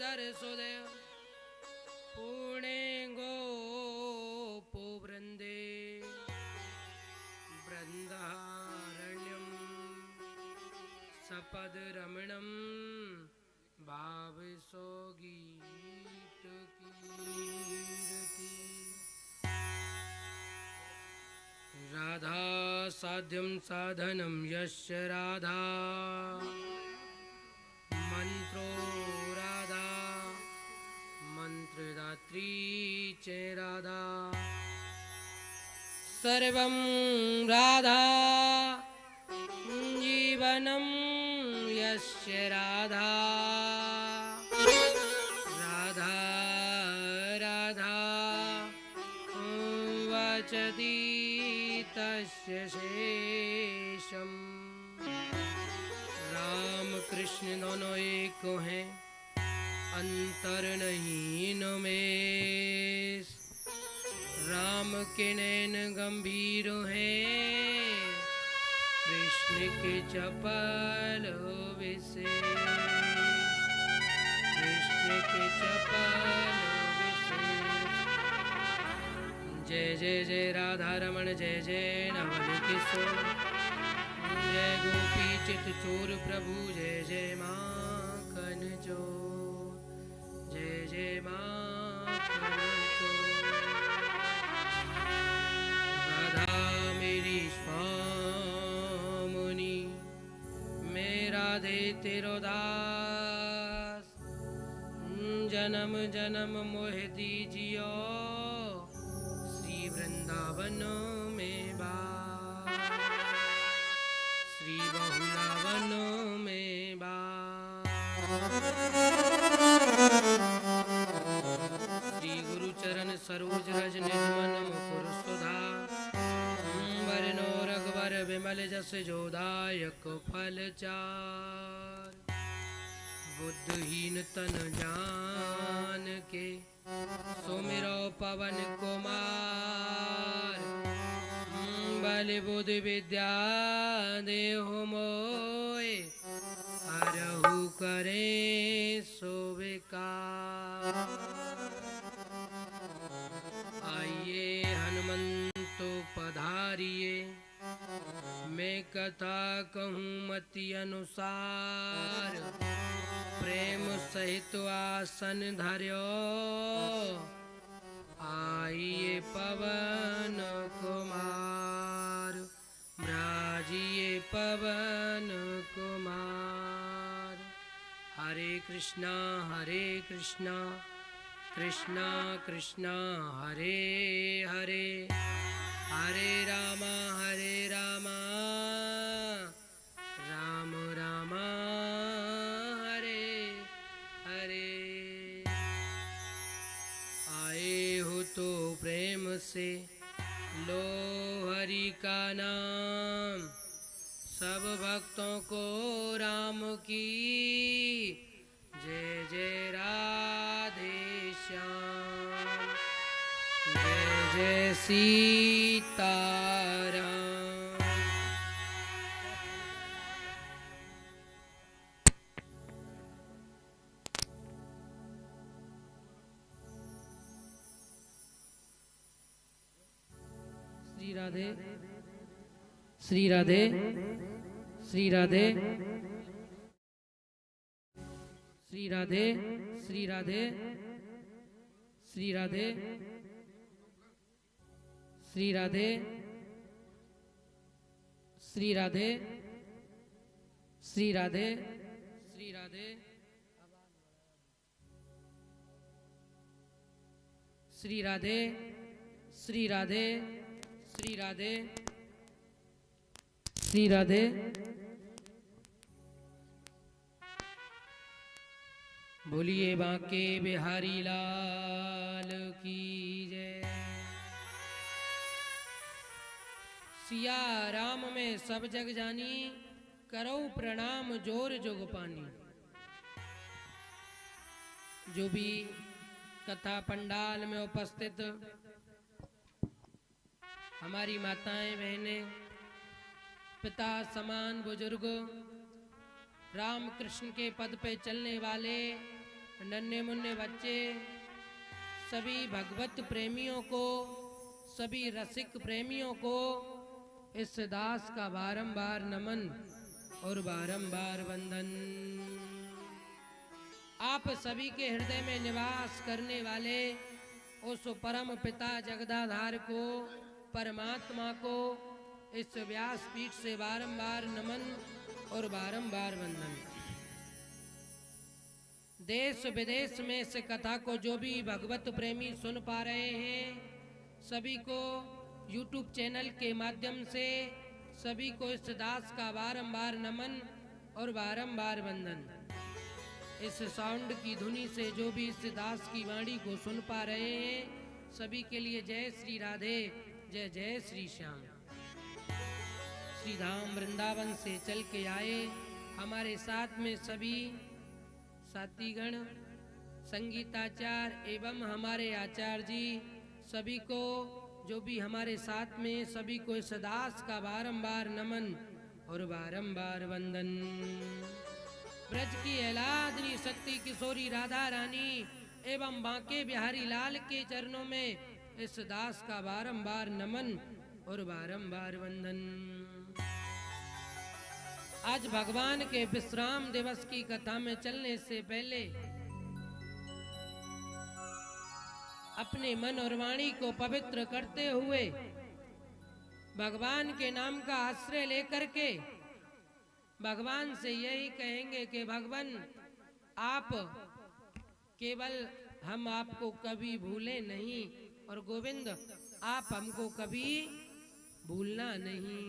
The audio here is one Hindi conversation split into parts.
सरसोदय पुणे गोपो वृंदे वृंदारण्यम सपद रमणम भावसो गीत कीर्ति राधा साध्यम साधनम यस्य राधा मंत्रो राधा मंत्रदात्री च राधा सर्वं राधा जीवनं यस्य राधा राधा राधा वचति तस्य शेषम् राम कृष्ण दोनों एक हैं अंतर नहीं इनमें राम के नैन गंभीर हैं कृष्ण के चपल विशेष कृष्ण के चपल विशेष जय जय जय राधा रमण जय जय नवल किशोर जय गोपी चित चोर प्रभु जय जय माखन चोर जय जय माखन चोर राधा मेरी स्वामुनि मैं राधे तेरो दास जन्म जन्म मोह दीजियो श्री वृंदावन में बास श्री बहुलावन में बास श्री गुरु चरण सरोज रज निज मन मुकुर सुधा वरनो रघुवर विमल जस जोदायक फल चार बुद्धहीन तन जान के सुमिरो पवन कुमार बल बुद्धि विद्या देहु मोय हरहु करे सो विकार आइए हनुमंतो पधारिए मैं कथा कहूँ मति अनुसार प्रेम सहित आसन धर्यो आइए पवन कुमार ब्राजिए पवन कुमार हरे कृष्णा कृष्णा कृष्णा हरे हरे हरे रामा राम रामा हरे हरे आए हो तो प्रेम से लो हरि का नाम सब भक्तों को राम की जय जय राधे श्याम जय जय सीताराम श्री राधे श्री राधे श्री राधे श्री राधे श्री राधे श्री राधे श्री राधे श्री राधे श्री राधे श्री राधे श्री राधे श्री राधे श्री राधे श्री राधे बोलिए बांके बिहारी लाल की जय। सिया राम में सब जग जानी करो प्रणाम जोर जोग पानी। जो भी कथा पंडाल में उपस्थित हमारी माताएं बहनें, पिता समान बुजुर्ग, राम कृष्ण के पद पे चलने वाले नन्हे मुन्ने बच्चे, सभी भगवत प्रेमियों को, सभी रसिक प्रेमियों को इस दास का बारंबार नमन और बारंबार वंदन। आप सभी के हृदय में निवास करने वाले उस परम पिता जगदाधार को, परमात्मा को इस व्यासपीठ से बारंबार नमन और बारंबार वंदन। देश विदेश में इस कथा को जो भी भगवत प्रेमी सुन पा रहे हैं, सभी को YouTube चैनल के माध्यम से सभी को इस दास का बारंबार नमन और बारंबार वंदन। इस साउंड की धुनी से जो भी इस दास की वाणी को सुन पा रहे हैं, सभी के लिए जय श्री राधे, जय जय श्री श्याम। श्री धाम वृंदावन से चल के आए हमारे साथ में सभी साथीगण, संगीताचार्य एवं हमारे आचार्य जी, सभी को जो भी हमारे साथ में, सभी को इस दास का बारंबार नमन और बारंबार वंदन। ब्रज की एलादनी शक्ति किशोरी राधा रानी एवं बांके बिहारी लाल के चरणों में इस दास का बारंबार नमन और बारंबार वंदन। आज भगवान के विश्राम दिवस की कथा में चलने से पहले अपने मन और वाणी को पवित्र करते हुए भगवान के नाम का आश्रय लेकर के भगवान से यही कहेंगे कि भगवान आप केवल, हम आपको कभी भूले नहीं, और गोविंद आप हमको कभी भूलना नहीं,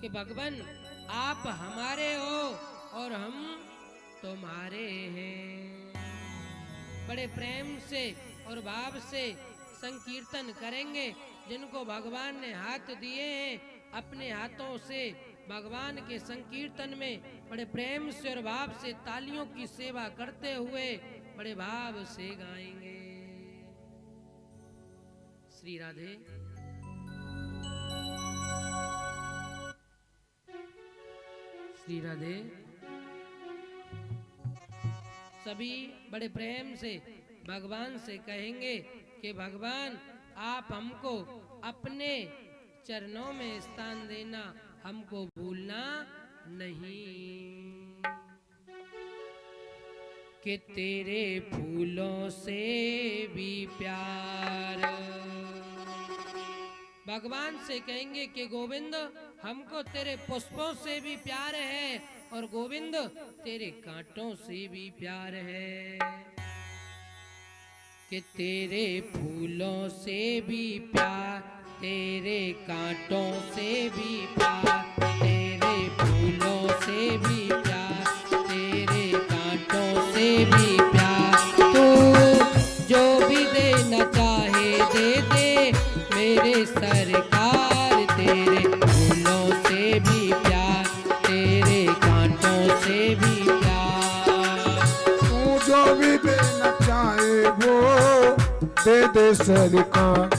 कि भगवान आप हमारे हो और हम तुम्हारे हैं। बड़े प्रेम से और भाव से संकीर्तन करेंगे। जिनको भगवान ने हाथ दिए हैं, अपने हाथों से भगवान के संकीर्तन में बड़े प्रेम से और भाव से तालियों की सेवा करते हुए बड़े भाव से गाएंगे। श्री राधे। श्री राधे। सभी बड़े प्रेम से भगवान से कहेंगे कि भगवान आप हमको अपने चरणों में स्थान देना, हमको भूलना नहीं, कि तेरे फूलों से भी प्यार। भगवान से कहेंगे कि गोविंद हमको तेरे पुष्पों से भी प्यार है, और गोविंद तेरे कांटों से भी प्यार है, कि तेरे फूलों से भी प्यार, तेरे कांटों से भी प्यार, तेरे फूलों से भी प्यार, तेरे कांटों से भी प्यार। तू जो भी देना चाहे दे दे मेरे सरकार, तेरे फूलों से भी प्यार, तेरे कांटों से भी प्यार। तू जो भी देना चाहे वो दे दे सरकार।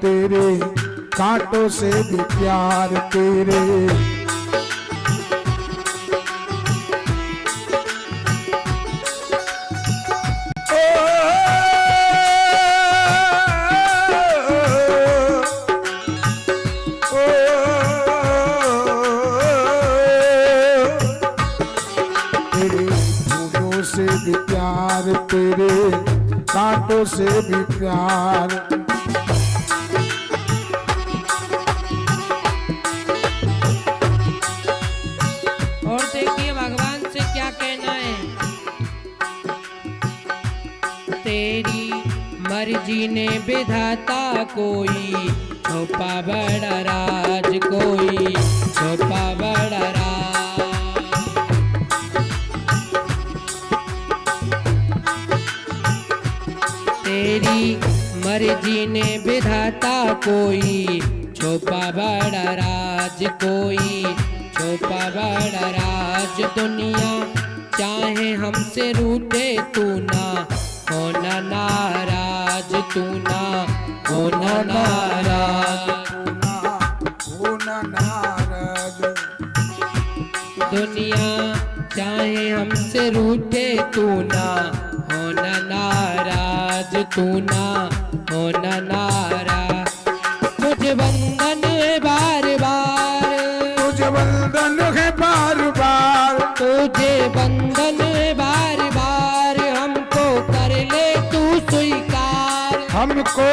तेरे कांटों से भी प्यार, तेरे फूलों से भी प्यार, तेरे कांटों से भी प्यार। तेरी मर्जी ने विधाता कोई छुपा बड़ा राज, कोई छुपा बड़ा राज। तेरी मर्जी ने विधाता कोई छुपा बड़ा राज, कोई सौंपा बड़ा राज। दुनिया चाहे हमसे रूठे, तू ना होना नाराज, तू ना होना नाराज। होना नाराज। दुनिया चाहे हमसे रूठे, तू ना होना नाराज, तू ना होना नाराज। तुझे बंधन है बार बार, तुझे बंधन है बार बार, तुझे बंधन है बार बार। हमको कर ले तू स्वीकार, हमको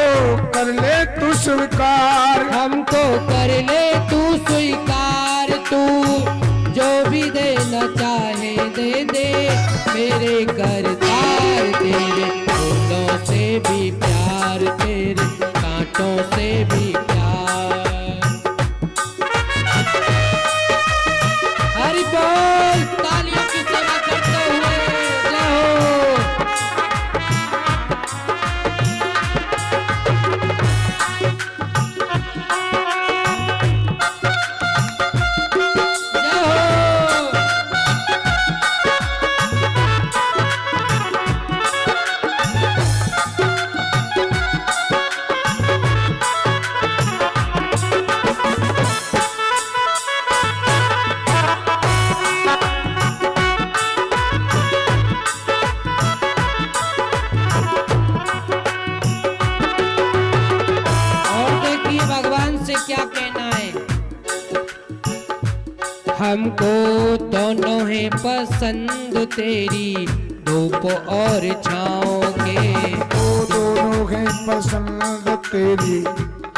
कर ले तू स्वीकार, हमको कर ले तू स्वीकार। तू जो भी देना चाहे दे दे, मेरे करतार। तेरे फूलों से भी प्यार, तेरे कांटों से भी प्यार। हरि बोल, तालियों की सेवा करते हुए जय हो। जय हो। और देखिए भगवान से क्या कहना है। हमको दोनों है पसंद तेरी धूप और छाँव के। वो दोनों है पसंद तेरी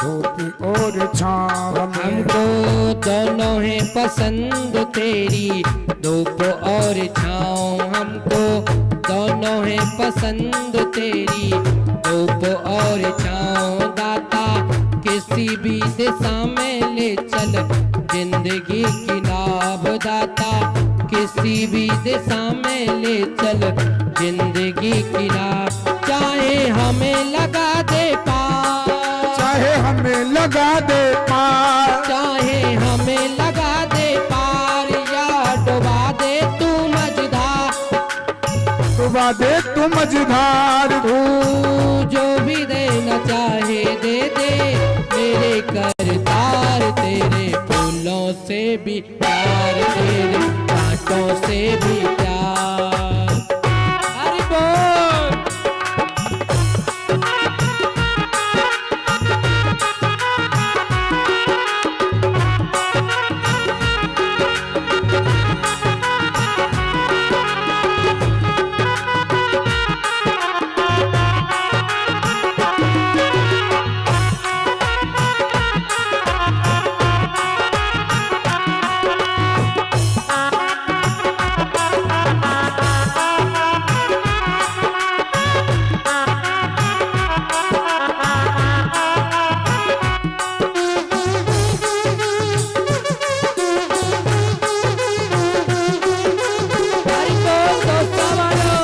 धूप और छाँव में। हमको दोनों है पसंद तेरी धूप और छाँव। हमको दोनों है पसंद तेरी धूप और छाँव। दाता किसी भी दिशा में ले चल जिंदगी की नाव। दाता किसी भी दिशा में ले चल जिंदगी की नाव। चाहे हमें लगा दे पार, चाहे हमें लगा दे पार, चाहे हमें लगा दे पार, या डुबा दे तू मझधार। डुबा दे तू मझधार। तू जो भी देना चाहे दे दे, मेरे करतार। तेरे फूलों से भी प्यार, तेरे कांटों से भी प्यार। हरि बोल। हरि बोल दोस्तों वालों।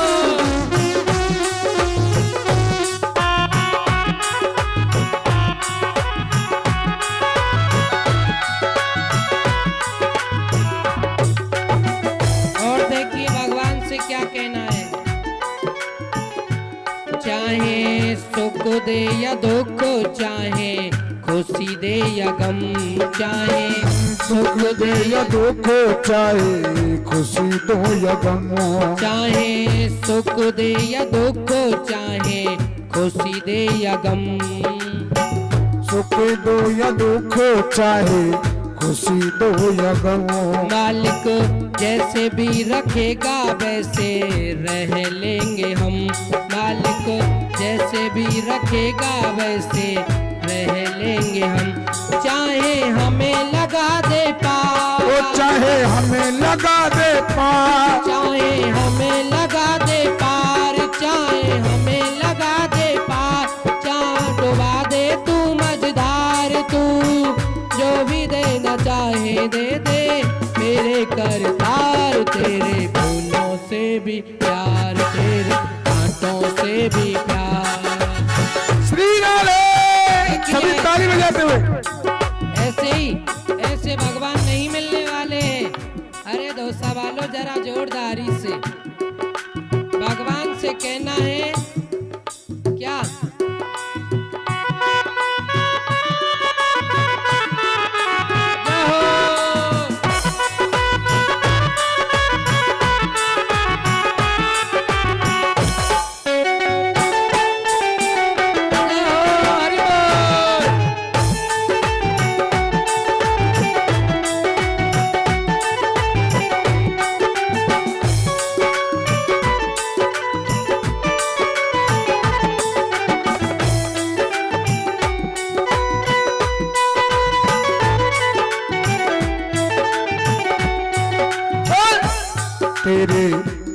और देखिए भगवान से क्या कहना है। चाहे सुख दे या दुख, चाहे खुशी दे या गम। चाहे सुख दे या दुख, चाहे खुशी दो या गम। चाहे सुख दे या दुख, चाहे खुशी दे या गम। सुख दो या दुख, चाहे खुशी दो या गम। मालिक जैसे भी रखेगा वैसे रह लेंगे हम। मालिक जैसे भी रखेगा वैसे रह लेंगे हम। चाहे हमें लगा दे पार, वो चाहे हमें लगा दे पार, चाहे हमें लगा दे पार, चाहे हमें लगा दे पार। चाहे डुबा दे तू मझधार। तू जो भी देना चाहे दे दे, मेरे करतार। तेरे फूलों से भी प्यार, तेरे कांटों से भी प्यार। श्री राधे। सभी ताली बजाते हुए। ऐसे ही, ऐसे भगवान नहीं मिलने वाले हैं। से भगवान से कहना है क्या? तेरे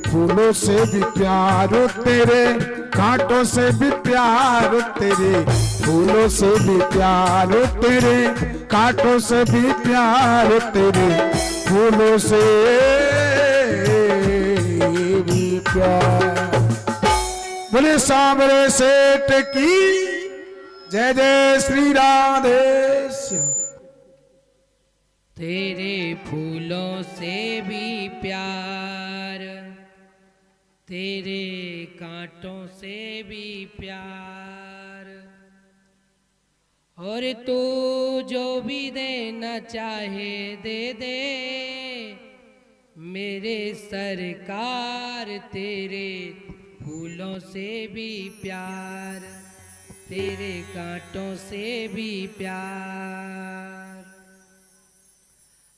फूलों से भी प्यार, तेरे कांटों से भी प्यार, तेरे फूलों से भी प्यार, तेरे कांटों से भी प्यार, तेरे फूलों से भी प्यार। बोले सांवरे सेठ की जय जय श्री राधे श्याम। तेरे फूलों से भी प्यार, तेरे कांटों से भी प्यार, और तू जो भी देना चाहे दे दे मेरे सरकार। तेरे फूलों से भी प्यार, तेरे कांटों से भी प्यार।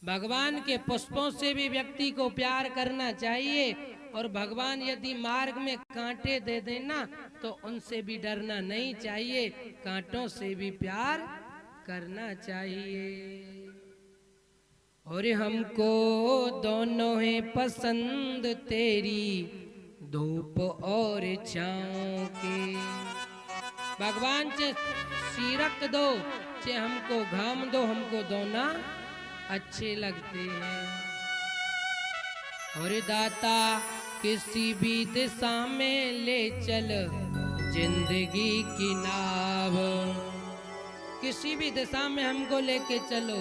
भगवान के पुष्पों से भी व्यक्ति को प्यार करना चाहिए, और भगवान यदि मार्ग में कांटे दे देना तो उनसे भी डरना नहीं चाहिए, कांटों से भी प्यार करना चाहिए। और हमको दोनों है पसंद तेरी धूप और छाँव के। भगवान से सीरक दो चे हमको घाम दो, हमको दोना अच्छे लगते हैं। और दाता किसी भी दिशा में ले चल जिंदगी की नाव, किसी भी दिशा में हमको लेके चलो,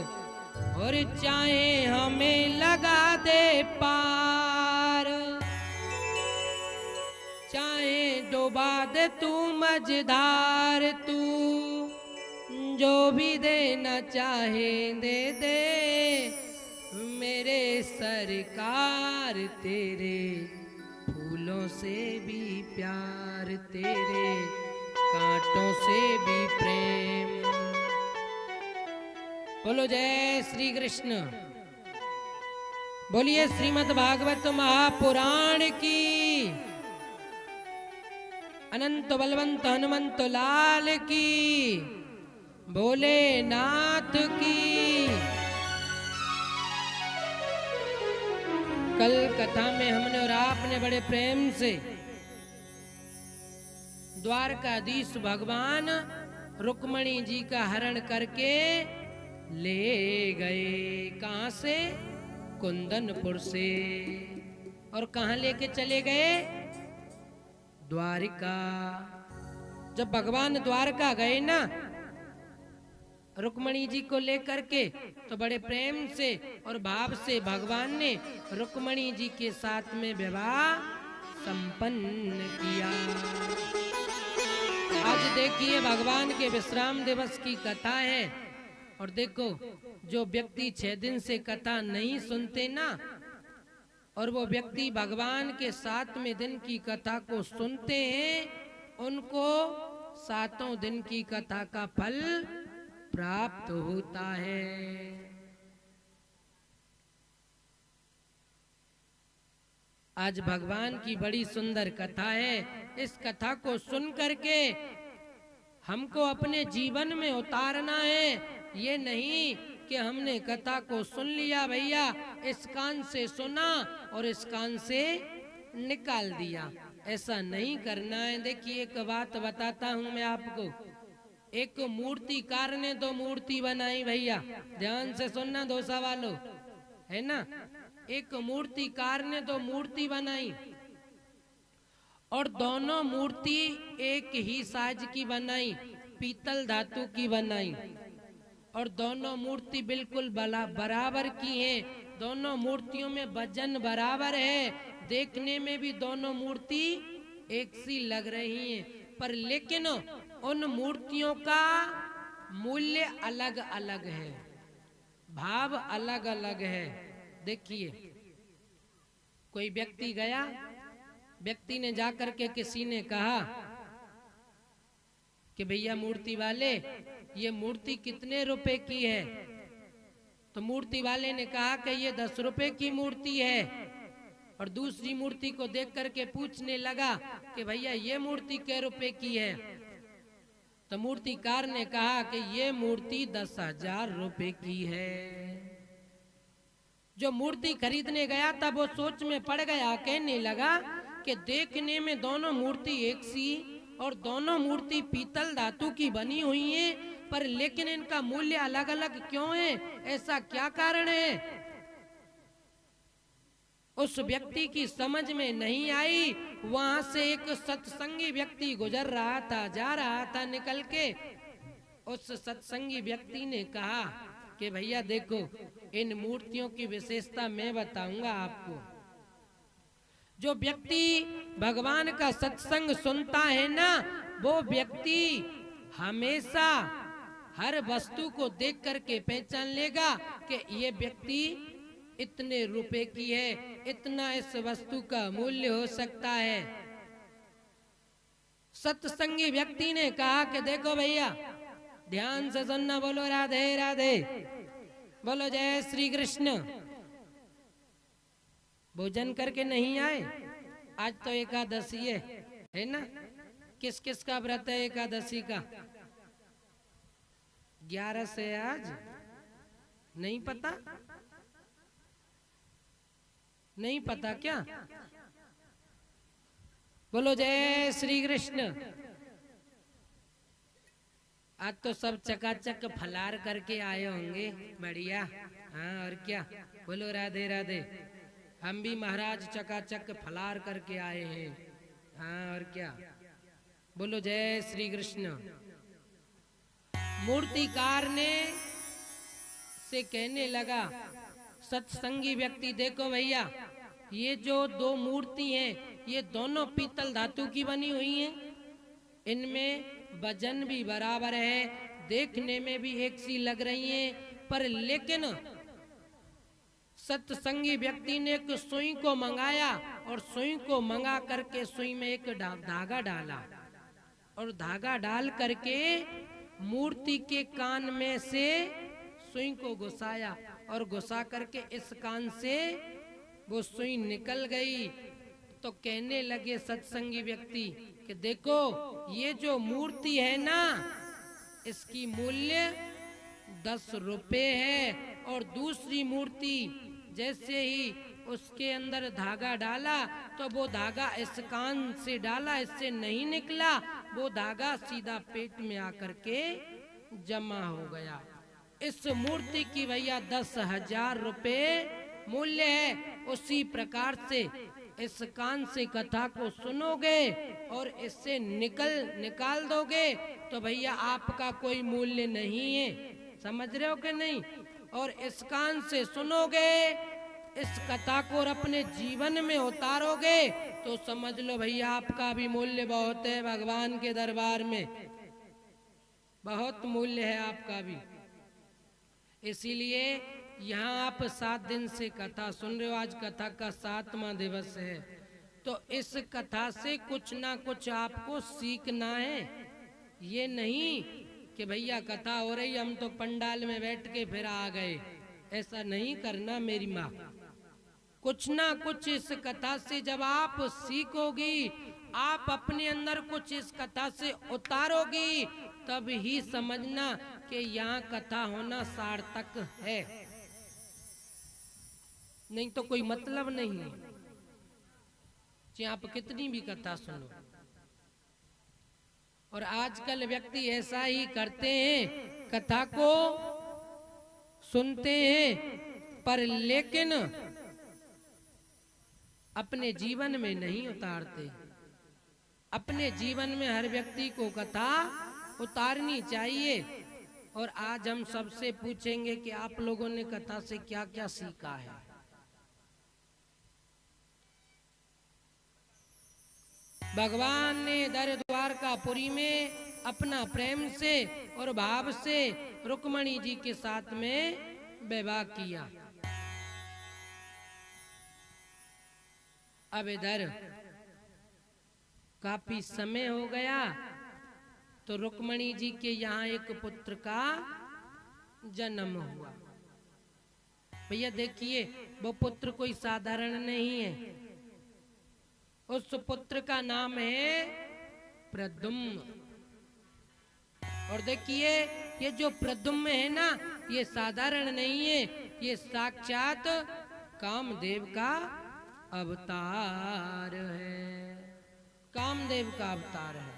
और चाहे हमें लगा दे पार, चाहे डुबा दे तू मझधार, तू जो भी देना चाहे दे दे मेरे सरकार। तेरे फूलों से भी प्यार, तेरे कांटों से भी प्रेम। बोलो जय श्री कृष्ण। बोलिए श्रीमद् भागवत महापुराण की, अनंत बलवंत हनुमंत लाल की, भोलेनाथ की। कल कथा में हमने और आपने बड़े प्रेम से द्वारकाधीश भगवान रुक्मणी जी का हरण करके ले गए। कहां से? कुंदनपुर से। और कहां लेके चले गए? द्वारिका। जब भगवान द्वारका गए ना रुक्मणी जी को लेकर के, तो बड़े प्रेम से और भाव से भगवान ने रुक्मणी जी के साथ में विवाह संपन्न किया। आज देखिए भगवान के विश्राम दिवस की कथा है, और देखो जो व्यक्ति 6 दिन से कथा नहीं सुनते ना, और वो व्यक्ति भगवान के 7वें दिन की कथा को सुनते हैं, उनको 7 दिन की कथा का फल प्राप्त होता है। आज भगवान की बड़ी सुंदर कथा है। इस कथा को सुन करके हमको अपने जीवन में उतारना है। ये नहीं कि हमने कथा को सुन लिया भैया, इस कान से सुना और इस कान से निकाल दिया, ऐसा नहीं करना है। देखिए एक बात बताता हूं मैं आपको। एक मूर्तिकार ने 2 मूर्ति बनाई भैया, ध्यान से सुनना दोसा वालों, है ना। एक मूर्तिकार ने 2 मूर्ति बनाई, और दोनों मूर्ति एक ही साइज की बनाई, पीतल धातु की बनाई, और दोनों मूर्ति बिल्कुल बराबर की हैं, दोनों मूर्तियों में वजन बराबर है, देखने में भी दोनों मूर्ति एक सी लग रही हैं, पर लेकिन उन मूर्तियों का मूल्य अलग अलग है, भाव अलग अलग है। देखिए, कोई व्यक्ति गया, व्यक्ति ने जाकर के किसी ने कहा कि भैया मूर्ति वाले, ये मूर्ति कितने रुपए की है? तो मूर्ति वाले ने कहा कि ये 10 रुपए की मूर्ति है। और दूसरी मूर्ति को देख करके पूछने लगा कि भैया ये मूर्ति कै रुपए की है? तो मूर्तिकार ने कहा कि ये मूर्ति 10,000 रुपए की है। जो मूर्ति खरीदने गया था वो सोच में पड़ गया, कहने लगा कि देखने में दोनों मूर्ति एक सी और दोनों मूर्ति पीतल धातु की बनी हुई है, पर लेकिन इनका मूल्य अलग अलग क्यों है? ऐसा क्या कारण है? उस व्यक्ति की समझ में नहीं आई। वहां से एक सत्संगी व्यक्ति गुजर रहा था, जा रहा था निकल के। उस सत्संगी व्यक्ति ने कहा कि भैया देखो, इन मूर्तियों की विशेषता मैं बताऊंगा आपको। जो व्यक्ति भगवान का सत्संग सुनता है ना, वो व्यक्ति हमेशा हर वस्तु को देख करके पहचान लेगा कि ये व्यक्ति इतने रुपए की है, इतना इस वस्तु का मूल्य हो सकता है। सत्संगी व्यक्ति ने कहा कि देखो भैया, ध्यान से सुनना, बोलो राधे राधे, बोलो जय श्री कृष्ण। भोजन करके नहीं आए? आज तो एकादशी है ना? किस किस का व्रत है एकादशी का? 11 से आज नहीं पता? नहीं पता क्या? बोलो जय श्री कृष्ण। आज तो सब चकाचक फलार करके आए होंगे, बढ़िया। हाँ, और क्या? बोलो राधे राधे। हम भी महाराज चकाचक फलार करके आए हैं। हाँ, और क्या? बोलो जय श्री कृष्ण। मूर्तिकार ने से कहने लगा, सत्संगी व्यक्ति, देखो भैया, ये जो 2 मूर्ति हैं, ये दोनों पीतल धातु की बनी हुई हैं। इनमें वजन भी बराबर है, देखने में भी एक सी लग रही हैं, पर लेकिन सत्संगी व्यक्ति ने एक सुई को मंगाया और सुई को मंगा करके सुई में एक धागा डाला और धागा डाल करके मूर्ति के कान में से सुई को घुसाया और घुसा करके इस कान से वो सुई निकल गई। तो कहने लगे सत्संगी व्यक्ति कि देखो, ये जो मूर्ति है ना, इसकी मूल्य 10 रुपए है। और दूसरी मूर्ति जैसे ही उसके अंदर धागा डाला तो वो धागा इस कान से डाला, इससे नहीं निकला, वो धागा सीधा पेट में आकर के जमा हो गया। इस मूर्ति की भैया 10,000 रुपए मूल्य है। उसी प्रकार से इस कान से कथा को सुनोगे और इससे निकाल दोगे तो भैया आपका कोई मूल्य नहीं है। समझ रहे हो कि नहीं? और इस कान से सुनोगे, इस कथा को और अपने जीवन में उतारोगे तो समझ लो भैया आपका भी मूल्य बहुत है। भगवान के दरबार में बहुत मूल्य है आपका भी। इसीलिए यहाँ आप 7 दिन से कथा सुन रहे हो। आज कथा का 7वां दिवस है, तो इस कथा से कुछ ना कुछ आपको सीखना है। ये नहीं कि भैया कथा हो रही, हम तो पंडाल में बैठ के फिर आ गए, ऐसा नहीं करना मेरी माँ। कुछ ना कुछ इस कथा से जब आप सीखोगी, आप अपने अंदर कुछ इस कथा से उतारोगी, तब ही समझना कि यहाँ कथा होना सार्थक है, नहीं तो कोई मतलब नहीं है। चाहे आप कितनी भी कथा सुनो। और आजकल व्यक्ति ऐसा ही करते हैं, कथा को सुनते हैं पर लेकिन अपने जीवन में नहीं उतारते। अपने जीवन में हर व्यक्ति को कथा उतारनी चाहिए। और आज हम सबसे पूछेंगे कि आप लोगों ने कथा से क्या क्या सीखा है। भगवान ने दर द्वारकापुरी में अपना प्रेम से और भाव से रुक्मणी जी के साथ में विवाह किया। अब इधर काफी समय हो गया तो रुक्मणी जी के यहाँ एक पुत्र का जन्म हुआ। भैया देखिए, वो पुत्र कोई साधारण नहीं है। उस पुत्र का नाम है प्रद्युम्न। और देखिए, ये जो प्रद्युम्न है ना, ये साधारण नहीं है, ये साक्षात कामदेव का अवतार है। कामदेव का अवतार है।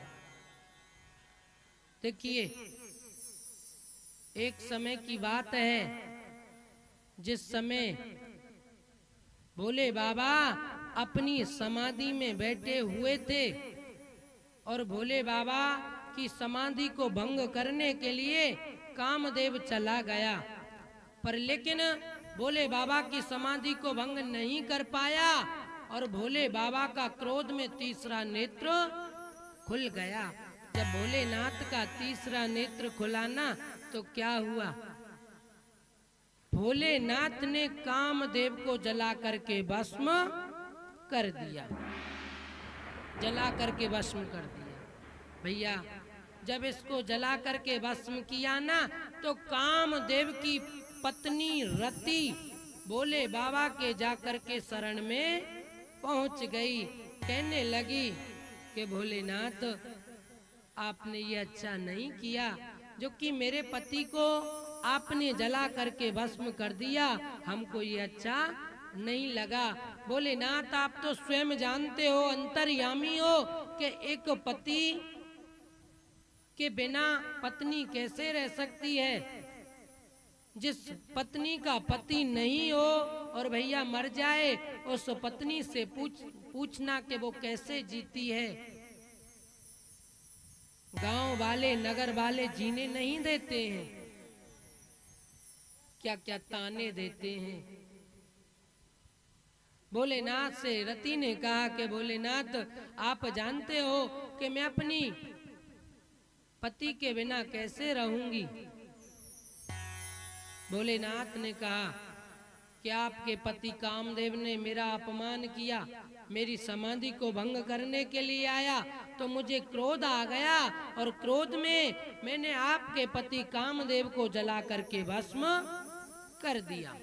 देखिए, एक समय की बात है, जिस समय भोले बाबा अपनी समाधि में बैठे हुए थे और भोले बाबा की समाधि को भंग करने के लिए कामदेव चला गया, पर लेकिन भोले बाबा की समाधि को भंग नहीं कर पाया और भोले बाबा का क्रोध में तीसरा नेत्र खुल गया। जब भोलेनाथ का तीसरा नेत्र खुला ना, तो क्या हुआ? भोलेनाथ ने कामदेव को जला करके भस्म कर दिया। जला करके भस्म कर दिया। भैया, जब इसको जला करके भस्म किया ना, तो कामदेव की पत्नी रति भोले बाबा के जाकर के शरण में पहुंच गई। कहने लगी कि भोलेनाथ, आपने ये अच्छा नहीं किया, जो कि मेरे पति को आपने जला करके भस्म कर दिया, हमको ये अच्छा नहीं लगा। भोलेनाथ, आप तो स्वयं जानते हो, अंतर्यामी हो, कि एक पति के बिना पत्नी कैसे रह सकती है। जिस पत्नी का पति नहीं हो और भैया मर जाए, उस पत्नी से पूछना कि वो कैसे जीती है। गांव वाले, नगर वाले जीने नहीं देते हैं, क्या क्या ताने देते हैं। भोलेनाथ से रति ने कहा कि भोलेनाथ, आप जानते हो कि मैं अपनी पति के बिना कैसे रहूंगी। भोलेनाथ ने कहा कि आपके पति कामदेव ने मेरा अपमान किया, मेरी समाधि को भंग करने के लिए आया, तो मुझे क्रोध आ गया और क्रोध में मैंने आपके पति कामदेव को जला करके भस्म कर दिया।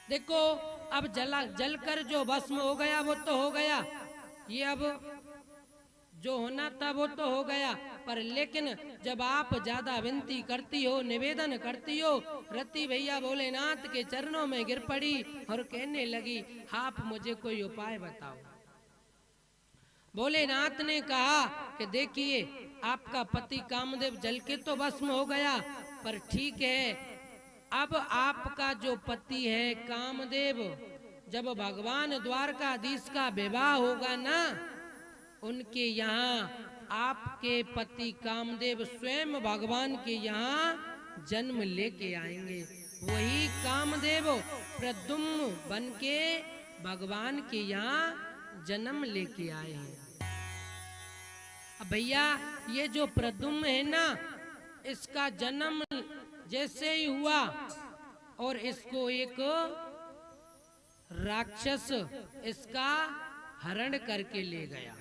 देखो, अब जलकर जो भस्म हो गया वो तो हो गया, ये अब जो होना था वो तो हो गया, पर लेकिन जब आप ज्यादा विनती करती हो, निवेदन करती हो, रति भैया भोलेनाथ के चरणों में गिर पड़ी और कहने लगी, आप मुझे कोई उपाय बताओ। भोलेनाथ ने कहा कि देखिए, आपका पति कामदेव जल के तो भस्म हो गया, पर ठीक है, अब आपका जो पति है कामदेव, जब भगवान द्वारकाधीश का विवाह होगा ना, उनके यहाँ आपके पति कामदेव स्वयं भगवान के यहाँ जन्म लेके आएंगे। वही कामदेव प्रद्युम्न बन के भगवान के यहाँ जन्म लेके आए हैं। अब भैया, ये जो प्रद्युम्न है ना, इसका जन्म जैसे ही हुआ और इसको एक राक्षस इसका हरण करके ले गया।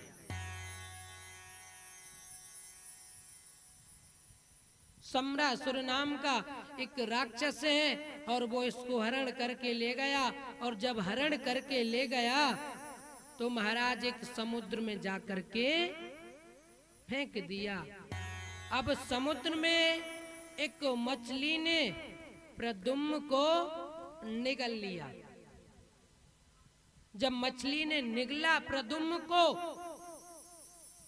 सम्रासुर नाम का एक राक्षस है और वो इसको हरण करके ले गया, और जब हरण करके ले गया तो महाराज एक समुद्र में जाकर के फेंक दिया। अब समुद्र में एक मछली ने प्रद्युम्न को निगल लिया। जब मछली ने निगला प्रद्युम्न को,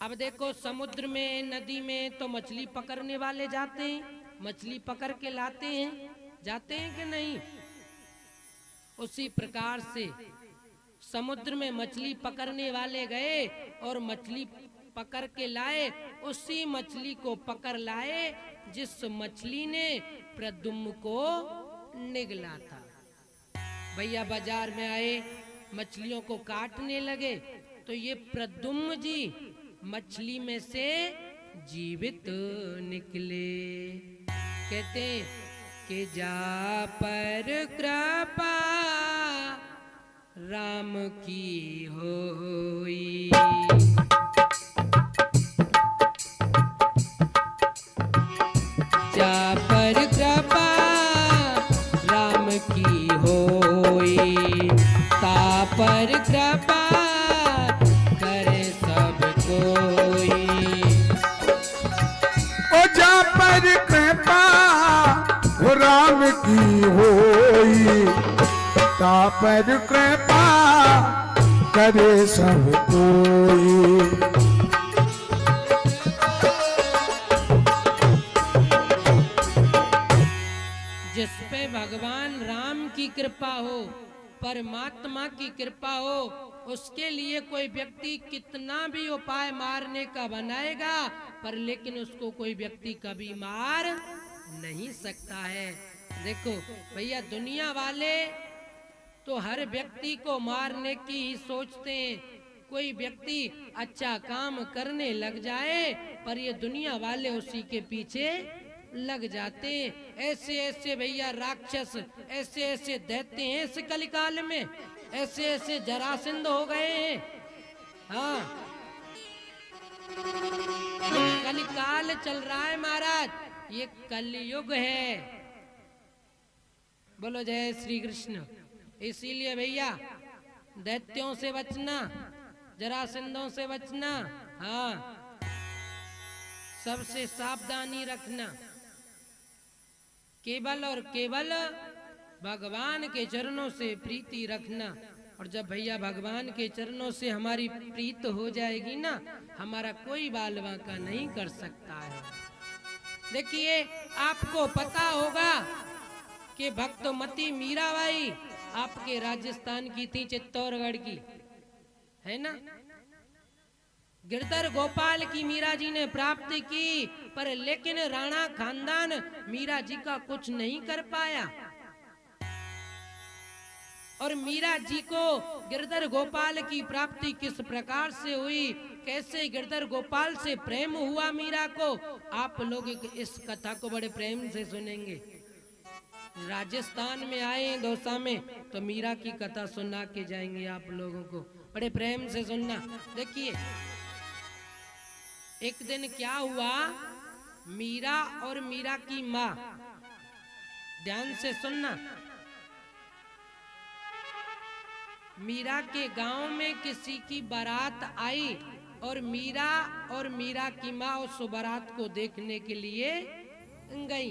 अब देखो, समुद्र में, नदी में तो मछली पकड़ने वाले जाते हैं, मछली पकड़ के लाते हैं, जाते हैं कि नहीं? उसी प्रकार से समुद्र में मछली पकड़ने वाले गए और मछली पकड़ के लाए, उसी मछली को पकड़ लाए जिस मछली ने प्रद्युम्न को निगला था। भैया बाजार में आए मछलियों को काटने लगे तो ये प्रद्युम्न जी मछली में से जीवित निकले। कहते कि जा पर कृपा राम की होई, जा पर कृपा राम की होई, ता पर कृपा करे सब कोई। ओ जा पर कृपा राम की होई, ता पर कृपा करे सब कोई। जिस पे भगवान राम की कृपा हो, परमात्मा की कृपा हो, उसके लिए कोई व्यक्ति कितना भी उपाय मारने का बनाएगा, पर लेकिन उसको कोई व्यक्ति कभी मार नहीं सकता है। देखो भैया, दुनिया वाले तो हर व्यक्ति को मारने की ही सोचते हैं। कोई व्यक्ति अच्छा काम करने लग जाए पर ये दुनिया वाले उसी के पीछे लग जाते हैं। ऐसे ऐसे भैया राक्षस, ऐसे ऐसे दैत्य हैं इस कलिकाल में, ऐसे ऐसे जरासंध हो गए हैं। हाँ, कलिकाल चल रहा है महाराज, ये कलयुग है। बोलो जय श्री कृष्ण। इसीलिए भैया दैत्यों से बचना, जरासंधों से बचना, हाँ, सबसे सावधानी रखना, केवल और केवल भगवान के चरणों से प्रीति रखना। और जब भैया भगवान के चरणों से हमारी प्रीत हो जाएगी ना, हमारा कोई बाल बांका नहीं कर सकता है। देखिए, आपको पता होगा कि भक्तमती मीराबाई आपके राजस्थान की थी, चित्तौड़गढ़ की, है ना। गिरधर गोपाल की मीरा जी ने प्राप्त की, पर लेकिन राणा खानदान मीरा जी का कुछ नहीं कर पाया। और मीरा जी को गिरधर गोपाल की प्राप्ति किस प्रकार से हुई, कैसे गिरधर गोपाल से प्रेम हुआ मीरा को, आप लोग इस कथा को बड़े प्रेम से सुनेंगे। राजस्थान में आए दौसा में तो मीरा की कथा सुना के जाएंगे आप लोगों को, बड़े प्रेम से सुनना। देखिए, एक दिन क्या हुआ, मीरा और मीरा की माँ, ध्यान से सुनना, मीरा के गांव में किसी की बारात आई और मीरा की माँ उस बारात को देखने के लिए गई।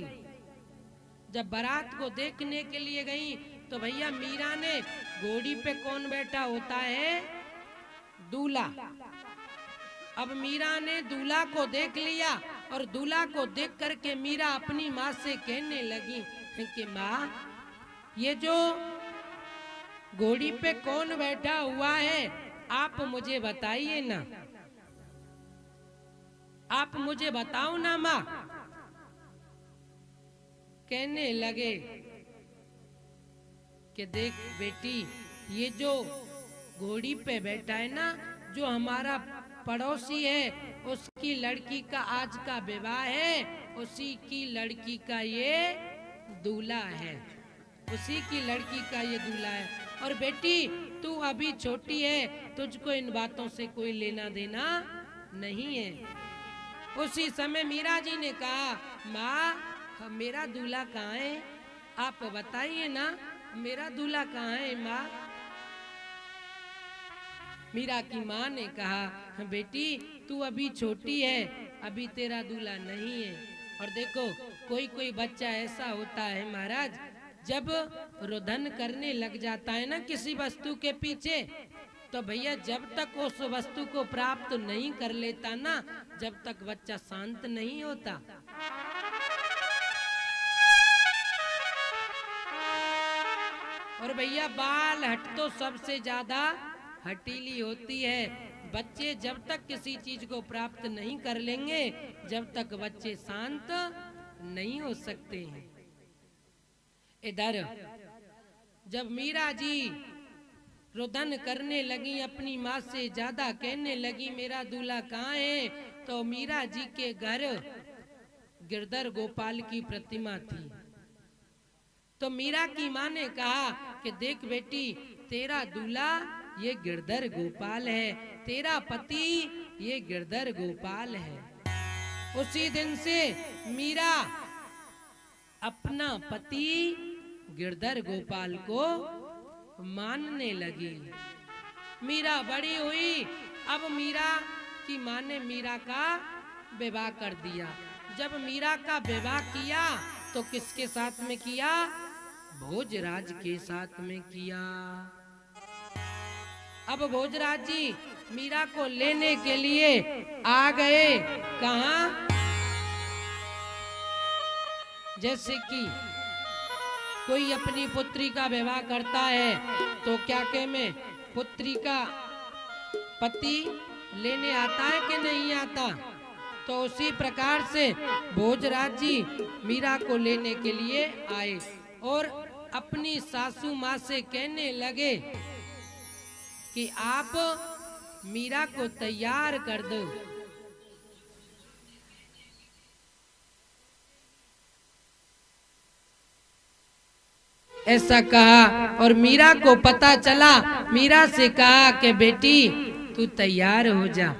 जब बारात को देखने के लिए गई तो भैया मीरा ने, घोड़ी पे कौन बैठा होता है, दूल्हा। अब मीरा ने दूल्हा को देख लिया और दूल्हा को देख करके मीरा अपनी माँ से कहने लगी कि माँ, ये जो घोड़ी पे कौन बैठा हुआ है आप मुझे बताइए ना, आप मुझे बताओ ना माँ। कहने लगे कि देख बेटी, ये जो घोड़ी पे बैठा है ना, जो हमारा पड़ोसी है, उसकी लड़की का आज का विवाह है, उसी की लड़की का ये दूल्हा है, उसी की लड़की का ये दूल्हा है। और बेटी तू अभी छोटी है, तुझको इन बातों से कोई लेना देना नहीं है। उसी समय मीरा जी ने कहा, माँ मेरा दूल्हा कहाँ है, आप बताइए ना, मेरा दूल्हा कहाँ है माँ। मीरा की माँ ने कहा, बेटी तू अभी छोटी है, अभी तेरा दूल्हा नहीं है। और देखो, कोई कोई बच्चा ऐसा होता है महाराज, जब रुदन करने लग जाता है ना किसी वस्तु के पीछे, तो भैया जब तक उस वस्तु को प्राप्त नहीं कर लेता ना, जब तक बच्चा शांत नहीं होता। और भैया बाल हट तो सबसे ज्यादा हटीली होती है। बच्चे जब तक किसी चीज को प्राप्त नहीं कर लेंगे, जब तक बच्चे शांत नहीं हो सकते हैं। इधर जब मीरा जी रुदन करने लगी, अपनी माँ से ज्यादा कहने लगी मेरा दूल्हा कहाँ है। तो मीरा जी के घर गिरधर गोपाल की प्रतिमा थी। तो मीरा की माँ ने कहा कि देख बेटी, तेरा दूल्हा ये गिरधर गोपाल है, तेरा पति ये गिरधर गोपाल है। उसी दिन से मीरा अपना पति गिरधर गोपाल को मानने लगी। मीरा बड़ी हुई, अब मीरा की माँ ने मीरा का विवाह कर दिया। जब मीरा का विवाह किया तो किसके साथ में किया? भोजराज के साथ में किया। अब भोजराज जी मीरा को लेने के लिए आ गए। कहाँ? जैसे कि कोई अपनी पुत्री का विवाह करता है तो क्या कहे में पुत्री का पति लेने आता है कि नहीं आता। तो उसी प्रकार से भोजराज जी मीरा को लेने के लिए आए और अपनी सासू माँ से कहने लगे कि आप मीरा को तैयार कर दो। ऐसा कहा और मीरा को पता चला। मीरा से कहा कि बेटी तू तैयार हो जा,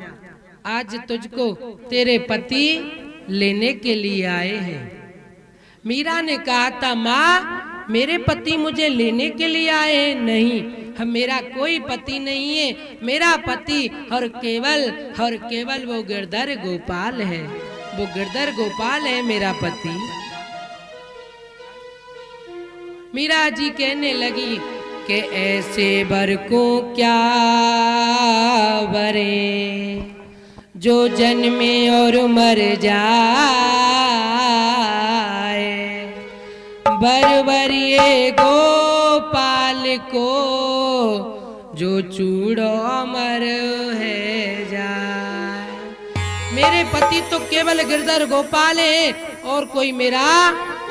आज तुझको तेरे पति लेने के लिए आए हैं। मीरा ने कहा था माँ मेरे पति मुझे लेने के लिए आए हैं? नहीं, मेरा कोई पति नहीं है, मेरा पति और केवल वो गिरधर गोपाल है, वो गिरधर गोपाल है मेरा पति। मीरा जी कहने लगी कि ऐसे बर को क्या बरे जो जन्मे और मर जाए, बरबरिए गोपाल को जो चूड़ो अमर है जाए। मेरे पति तो केवल गिरधर गोपाल है और कोई मेरा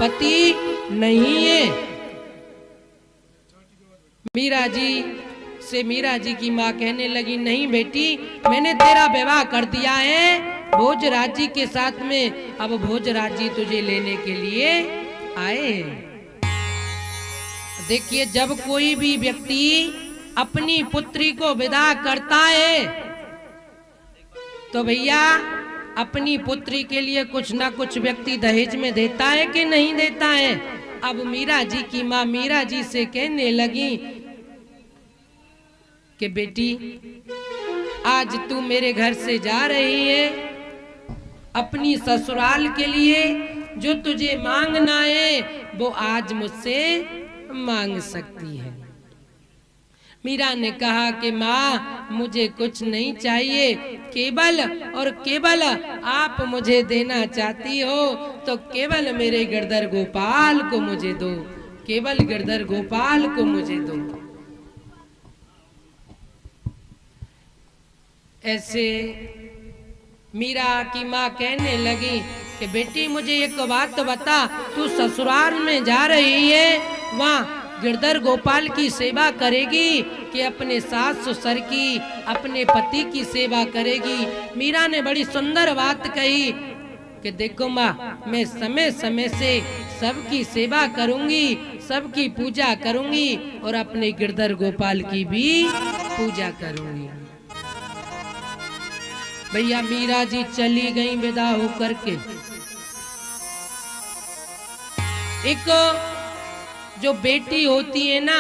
पति नहीं है। मीरा जी की माँ कहने लगी नहीं बेटी, मैंने तेरा विवाह कर दिया है भोजराज जी के साथ में, अब भोजराज जी तुझे लेने के लिए आए हैं। देखिए जब कोई भी व्यक्ति अपनी पुत्री को विदा करता है तो भैया अपनी पुत्री के लिए कुछ ना कुछ व्यक्ति दहेज में देता है कि नहीं देता है। अब मीरा जी की माँ मीरा जी से कहने लगी कि बेटी आज तू मेरे घर से जा रही है, अपनी ससुराल के लिए जो तुझे मांगना है वो आज मुझसे मांग सकती है। मीरा ने कहा कि माँ मुझे कुछ नहीं चाहिए, केवल और केवल आप मुझे देना चाहती हो तो केवल मेरे गिरधर गोपाल को मुझे दो, केवल गिरधर गोपाल को मुझे दो। ऐसे मीरा की माँ कहने लगी कि बेटी मुझे एक बात बता, तू ससुराल में जा रही है, वहाँ गिरधर गोपाल की सेवा करेगी कि अपने सास ससुर की, अपने पति की सेवा करेगी? मीरा ने बड़ी सुंदर बात कही कि देखो माँ, मैं समय समय से सबकी सेवा करूंगी, सबकी पूजा करूंगी और अपने गिरधर गोपाल की भी पूजा करूंगी। भैया मीरा जी चली गई विदा होकर के। एक जो बेटी होती है ना,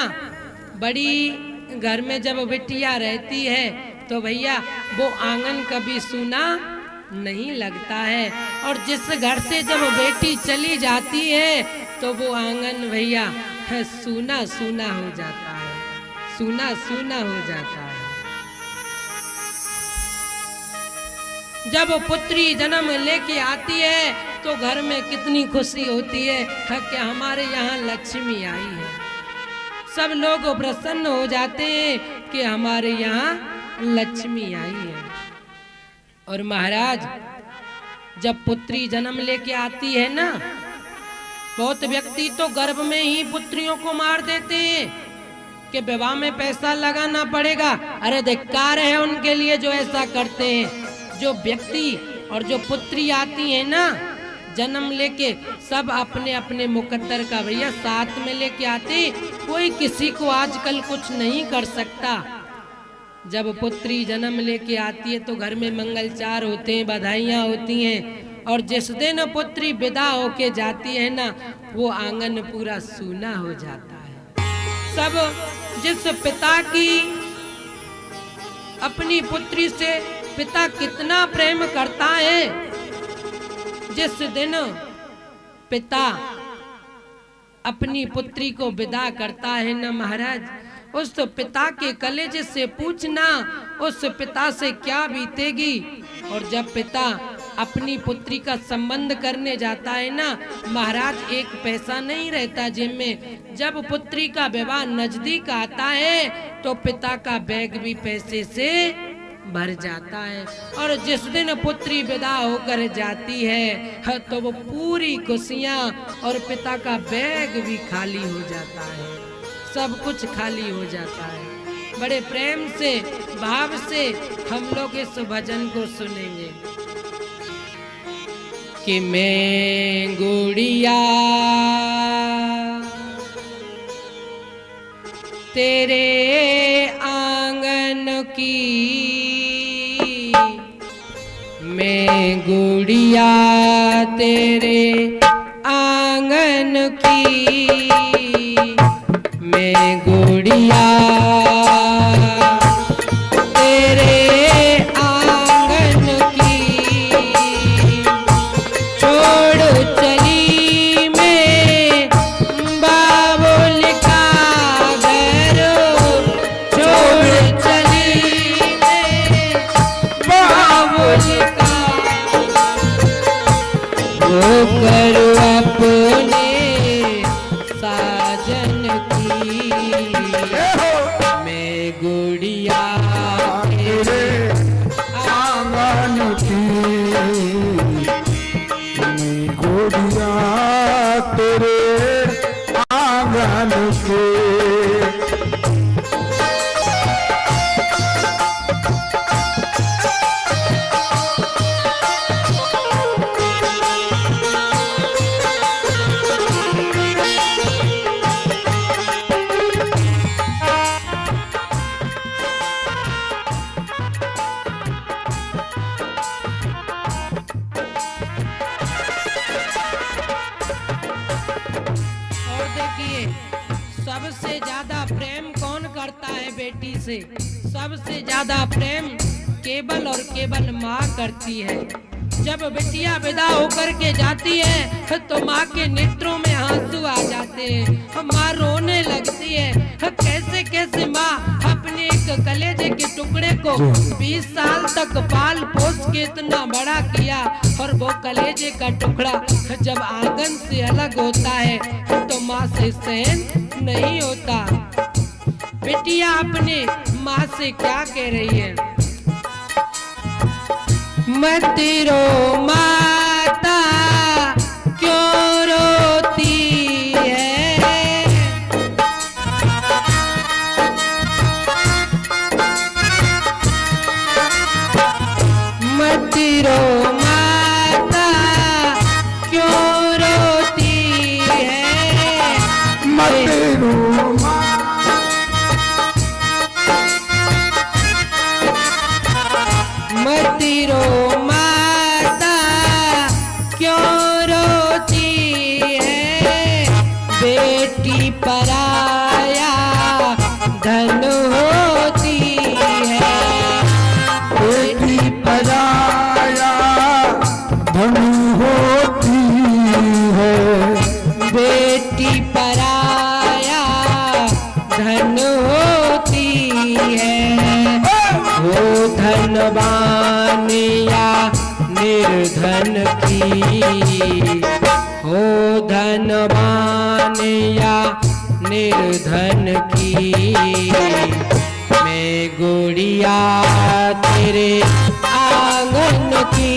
बड़ी घर में जब बेटियां रहती है तो भैया वो आंगन कभी सूना नहीं लगता है, और जिस घर से जब बेटी चली जाती है तो वो आंगन भैया सूना सूना हो जाता है, सूना सूना हो जाता है। जब पुत्री जन्म लेके आती है तो घर में कितनी खुशी होती है कि हमारे यहाँ लक्ष्मी आई है। सब लोग प्रसन्न हो जाते हैं कि हमारे यहाँ लक्ष्मी आई है। और महाराज जब पुत्री जन्म लेके आती है ना, बहुत व्यक्ति तो गर्भ में ही पुत्रियों को मार देते हैं उसके विवाह में पैसा लगाना पड़ेगा। अरे धिक्कार है उनके लिए जो ऐसा करते हैं। जो व्यक्ति और जो पुत्री आती है ना जन्म लेके, सब अपने अपने मुकद्दर का भैया साथ में लेके आते। कोई किसी को आजकल कुछ नहीं कर सकता। जब पुत्री जन्म लेके आती है तो घर में मंगलचार होते हैं, बधाइयाँ होती हैं। और जिस दिन पुत्री विदा होके जाती है ना, वो आंगन पूरा सूना हो जाता है। सब जिस पिता की अपनी पुत्री से पिता कितना प्रेम करता है, जिस दिन पिता अपनी पुत्री को विदा करता है ना महाराज, उस पिता के कलेजे से पूछना उस पिता से क्या बीतेगी। और जब पिता अपनी पुत्री का संबंध करने जाता है ना महाराज, एक पैसा नहीं रहता जेब में। जब पुत्री का विवाह नजदीक आता है तो पिता का बैग भी पैसे से भर जाता है। और जिस दिन पुत्री विदा होकर जाती है तो वो पूरी खुशियाँ और पिता का बैग भी खाली हो जाता है, सब कुछ खाली हो जाता है। बड़े प्रेम से भाव से हम लोग इस भजन को सुनेंगे कि मैं गुड़िया तेरे आंगन की, मैं गुड़िया तेरे आंगन की, मैं गुड़िया तेरे आंगन की, छोड़ चली मैं बाबुल का घर, छोड़ चली मैं बाबुल का, वो करो अपने साजन की, मैं गुड़िया तेरे आंगन की, मैं गुड़िया तेरे आंगन की। सबसे ज्यादा प्रेम कौन करता है बेटी से? सबसे ज्यादा प्रेम केवल और केवल माँ करती है। जब बिटिया विदा होकर के जाती है तो माँ के नेत्रों में आंसू आ जाते हैं, माँ रोने लगती है। कैसे कैसे माँ अपने एक कलेजे के टुकड़े को 20 साल तक पाल पोस के इतना बड़ा किया, और वो कलेजे का टुकड़ा जब आंगन से अलग होता है तो माँ से सहन नहीं होता। बिटिया अपने माँ से क्या कह रही है? मत रो माता क्यों रोती है, मत रो माता क्यों रोती है, मत रो मत रो माता क्यों रोती है, बेटी पराया धन होती है, बेटी पराया धन होती है, बेटी पराया धन होती है, हो धनवान या निर्धन की, हो धनवान या निर्धन की, मैं गुड़िया तेरे आंगन की।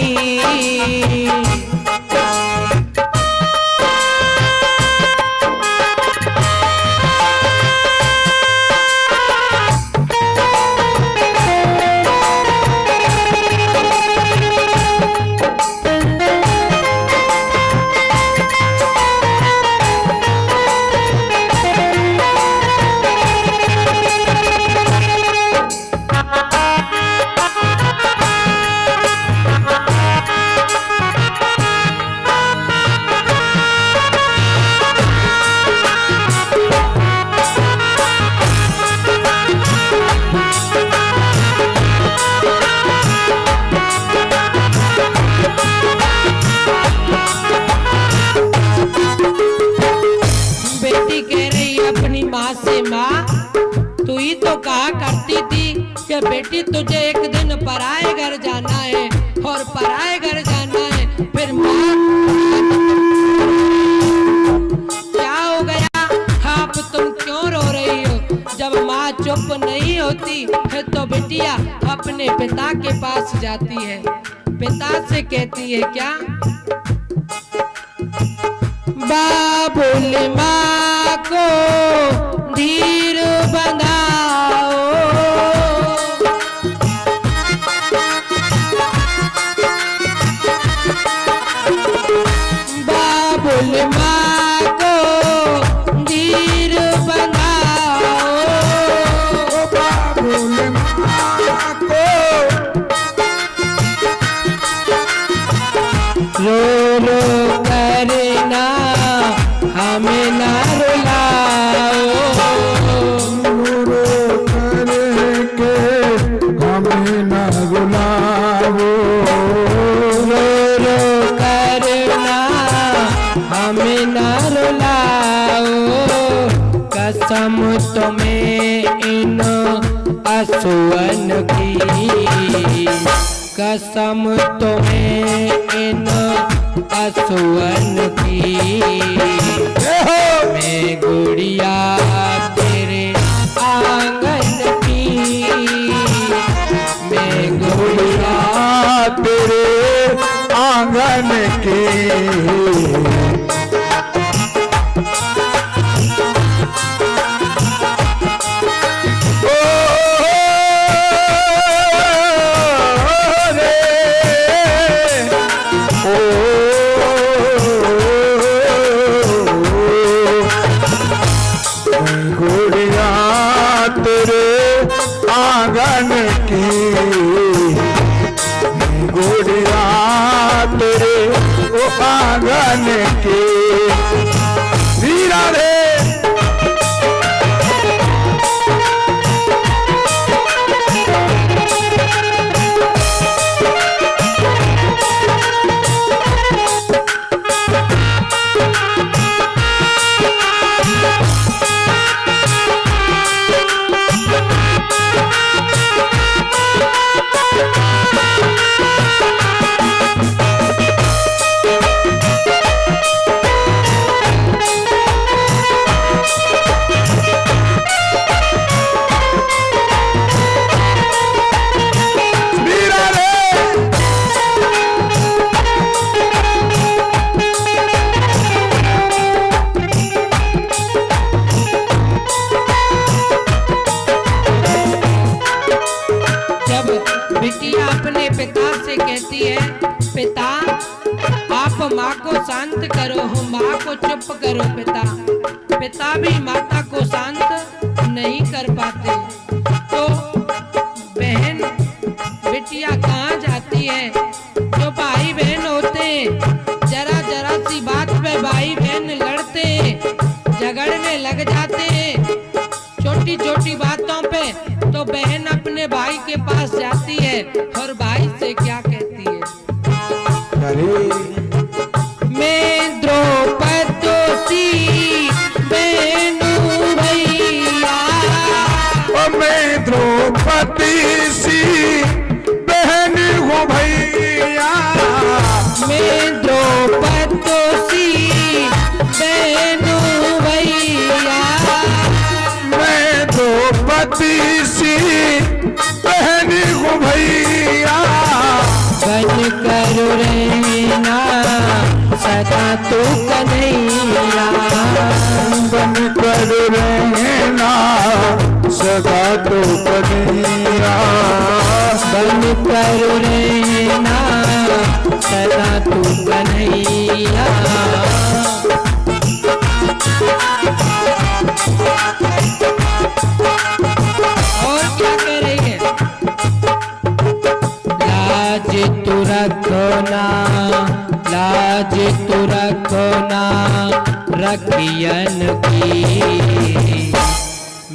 बेटी तुझे एक दिन पराए घर जाना है, और पराए घर जाना है, फिर माँ क्या हो गया, आप तुम क्यों रो रही हो? जब माँ चुप नहीं होती है तो बिटिया अपने पिता के पास जाती है, पिता से कहती है क्या, बाबुल माँ को धीर बंधाओ, बाबुल माँ को धीर बंधाओ, बाबुल माँ को रो रो करना हमें ना रुलाओ, रो करके हमें न रुलाओ, रो रो करना हमें ना रुलाओ, कसम तुम्हें इन असुवन की, कसम तुम्हें इन असुवन की, मैं गुड़िया तेरे आंगन की, मैं गुड़िया तेरे आंगन के, गुड़िया तेरे आंगन की, गुड़िया तेरे आंगन की, वीरा रे बिटिया अपने पिता से कहती है, पिता आप माँ को शांत करो, माँ को चुप करो। पिता भी माता को शांत नहीं कर पाते। तो बहन बिटिया कहाँ जाती है? जो भाई बहन होते हैं, जरा जरा सी बात पे भाई बहन लड़ते हैं, झगड़ने लग जाते हैं छोटी छोटी बातों पे। तो बहन अपने भाई के पास जाती है और भाई से क्या कहती है? मैं द्रौपदी बहनू भैया, मैं द्रौपदी सी बहन हूँ भैया, मैं द्रौपदी बहनू भैया, मैं द्रौपदी सी बहन हूँ भैया। बन कर रहना सदा तू कन्हैया, बन कर रहना सदा तो कन्हैया, बन कर रहना सदा तू कन्हैया। और क्या कह रही है? लाज तू रखो ना, लाज तू रखो ना रखियन की,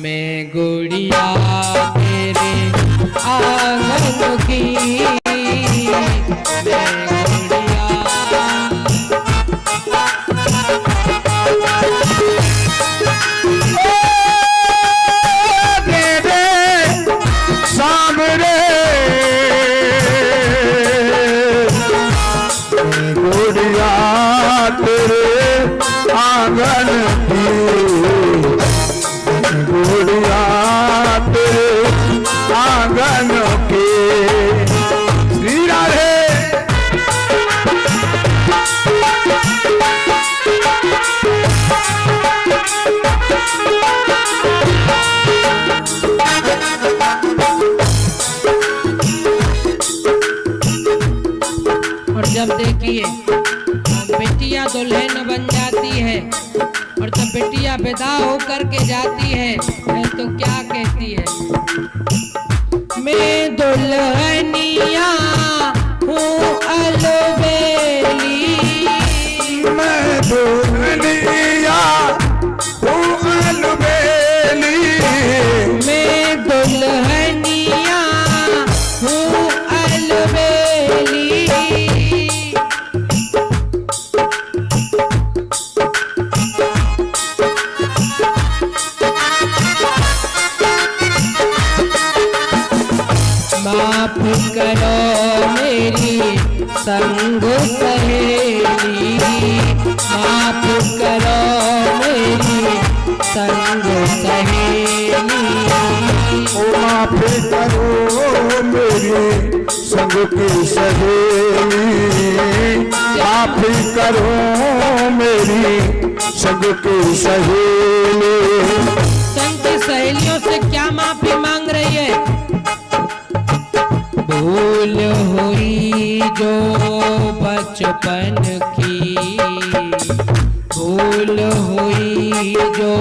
मैं गुड़िया तेरे आंगन की, मैं गुड़िया। सामने आंगन की गुड़िया तेरे आंगन की। श्री राधे। और जब देखिए बेटियां दुल्हन बन जाती है और जब बेटियां विदा होकर के जाती है तो क्या कहती है, मैं दुल्हनिया हूँ अलबेली, मैं दुल्हनिया हूँ अलबेली, मैं दुल्हनिया हूँ अलबेली। माफ करो मेरी संग सहेली, माफ करो मेरी संग सहेली, ओ माफ करो मेरी संग की सहेली, माफ करो मेरी संग की सहेली। संग की सहेलियों से क्या माफी मांग रही है, भूल हुई जो बचपन की, भूल हुई जो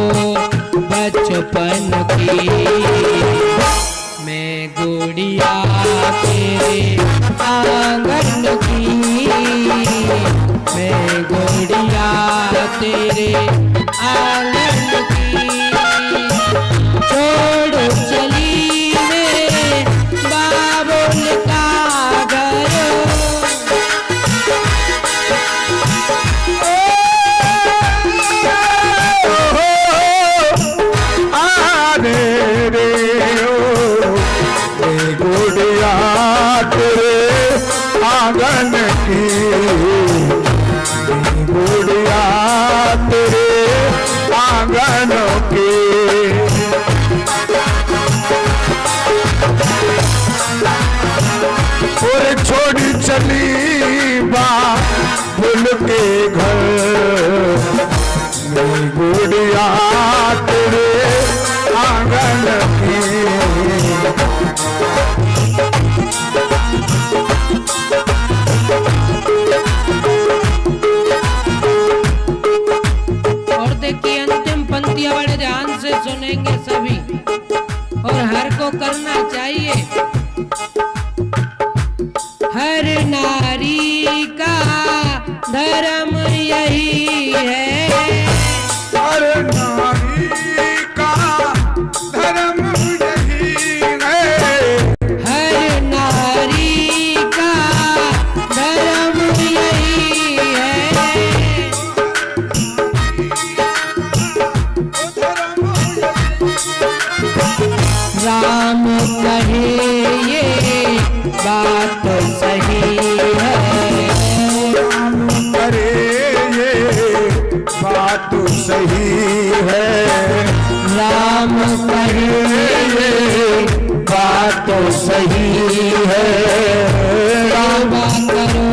बचपन की, मैं गुड़िया तेरे आंगन की, मैं गुड़िया तेरे आंगन की, छोड़ चली मेरे बाबुल का घर, गुड़िया तेरे आंगन की, गुड़िया तेरे आंगन की। और छोड़ी चली बाबुल के घर, गुड़िया तेरे आंगन की। और देखिए अंतिम पंक्तियां बड़े ध्यान से सुनेंगे सभी और हर को करना चाहिए। हर नारी का धर्म यही है, हर नारी का धर्म यही है, हर नारी का धर्म यही है, राम कहे ये बात सही है, राम करे ये बात सही है, राम कहे ये बात सही है। सेवा करो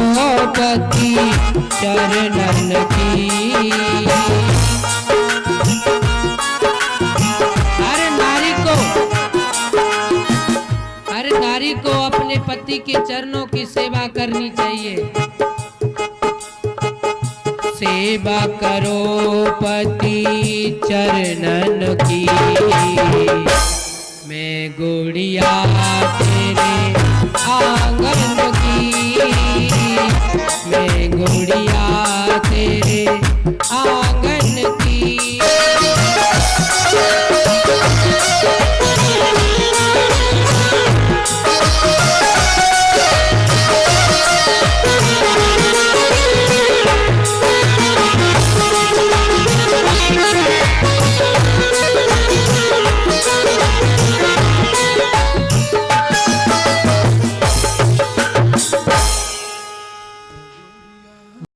पति चरणन की। हर नारी को अपने पति के चरणों की सेवा करनी चाहिए। सेवा करो पति चरणन की, मैं गुड़िया तेरे आंगन की, मैं